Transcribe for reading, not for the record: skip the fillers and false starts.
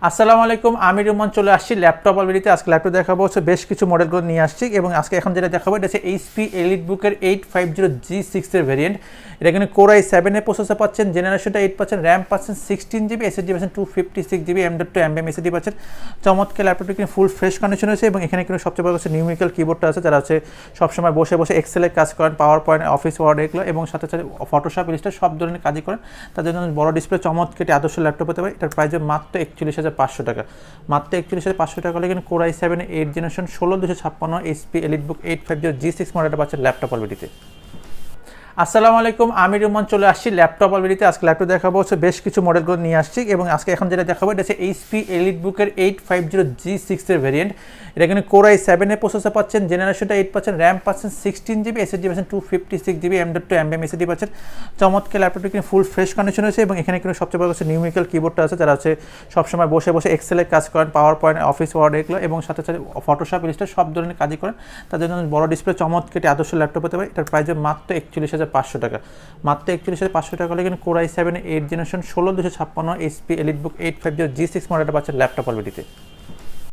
আসসালামু আলাইকুম, আমি রুমান চলে আসছি ল্যাপটপ অলরেডিতে। আজকে ল্যাপটপ দেখাবো হচ্ছে বেশ কিছু মডেলগুলো নিয়ে আসছি এবং আজকে এখন যেটা দেখাবো এটা হচ্ছে এইচপি এলিটবুকের 850G6 এর ভেরিয়েন্ট। এটা এখানে কোর i7 এর প্রসেসর পাচ্ছেন, জেনারেশনটা 8 পাচ্ছেন, র্যাম পাচ্ছেন 16GB, এসএসডি পাচ্ছেন 256GB, M.2 NVMe এসএসডি পাচ্ছেন। চমৎকার ল্যাপটপটি কিন্তু ফুল ফ্রেশ কন্ডিশন হয়েছে এবং এখানে কিন্তু সবচেয়ে বড় হচ্ছে নিউমেরিক্যাল কিবোর্ডটা আছে, যারা হচ্ছে সবসময় বসে বসে এক্সেলের কাজ করেন, পাওয়ার পয়েন্ট, অফিস ওয়ার্ড এগুলো এবং সাথে সাথে ফটোশপ ইলিস্টার সব ধরনের কাজই করেন, তাদের জন্য বড় ডিসপ্লে চমৎকার একটি আদর্শ ল্যাপটপ হতে পারে। এটার প্রাইস মাত্র 41,500 টাকা। মাত্র 41,500 টাকা হলে কিন্তু core i7 8 generation 16256 HP EliteBook 850G6 মডেলটা পাচ্ছেন ল্যাপটপ অলরেডিতে। আসসালামু আলাইকুম, আমি রুমান চলে আসছি ল্যাপটপ অলরেডিতে। আজকে ল্যাপটপ দেখাবো হচ্ছে বেশ কিছু মডেলগুলো নিয়ে আসছি এবং আজকে এখন যেটা দেখাবো এটা হচ্ছে এইচপি এলিটবুকের 850G6 এর ভেরিয়েন্ট। এটা এখানে কোর i7 এর প্রসেসর পাচ্ছেন, জেনারেশনটা 8 পাচ্ছেন, র্যাম পাচ্ছেন 16GB, এসএসডি পাচ্ছেন 256GB, M.2 NVMe এসএসডি পাচ্ছেন। চমৎকার ল্যাপটপটি কিন্তু ফুল ফ্রেশ কন্ডিশন হয়েছে এবং এখানে কিন্তু সবচেয়ে বড় হচ্ছে নিউমেরিক্যাল কিবোর্ডটা আছে, যারা হচ্ছে সবসময় বসে বসে এক্সেলের কাজ করেন, পাওয়ার পয়েন্ট, অফিস ওয়ার্ড এগুলো এবং সাথে সাথে ফটোশপ ইলিস্টার সব ধরনের কাজই করেন, তাদের জন্য বড় ডিসপ্লে চমৎকার একটি আদর্শ ল্যাপটপ হতে পারে। এটার প্রাইস মাত্র 41,500 টাকা। মাত্র 41,500 টাকা হলে কিন্তু core i7 8 generation 16256 HP EliteBook 850G6 মডেলটা পাচ্ছেন ল্যাপটপ অলরেডিতে।